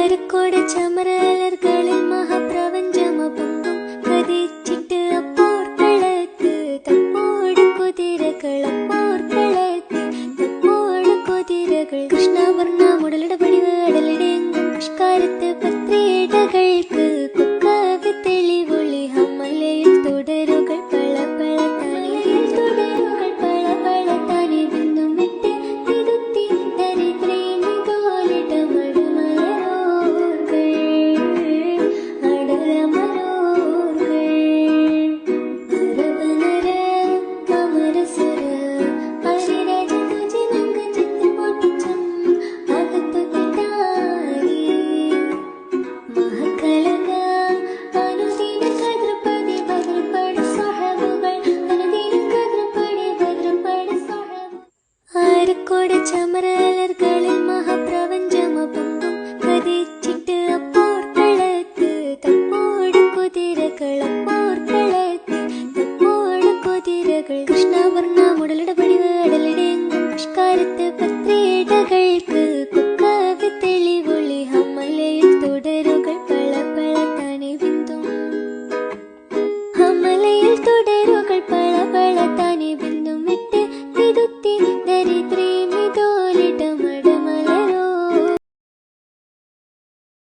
ആരക്കോട് ചമരലർകളിൽ മഹാപ്രപഞ്ചമപൊങ്കും കതിച്ചിട്ട് അപ്പോർക്കളത്ത് തപ്പോട് കുതിരകളപ്പോർക്കളത്ത് തപ്പോട് കുതിരകൾ കൃഷ്ണവർണ്ണ മുടലിട പടിവ് അടലിടെങ്കും പുഷ്കാരത്ത് പത്രിടകൾക്ക് കുക്കവി തെളിവൊളി ഹമലയിൽ തുടരുകൾ പള പള തനിയിൽ തുടരുകൾ പള പള തനി ബിന്ദും വിട്ട് തിരുത്തി ദരിദ്രേമി ഗോലിട മടുമലരോർകൾ അടലമരോർകൾ അരവനര കമരസുര പരിരജ തുജിനങ്ക ചിത്തി പൊട്ടിച്ചം അകത്തു തിട്ടാരി മഹക്കലക അനുദിന കദ്രപടി ഭദ്രപടി സഹബുകൾ അനുദിന കദ്രപടി ഭദ്രപടി സഹബു ആരക്കോട് ചമരലർകളിൽ മഹാപ്രപഞ്ചമപൊങ്കും കതിച്ചിട്ട് അപ്പോർക്കളത്ത് തപ്പോട് കുതിരകളപ്പോർക്കളത്ത് തപ്പോട് കുതിരകൾ കൃഷ്ണവർണ്ണ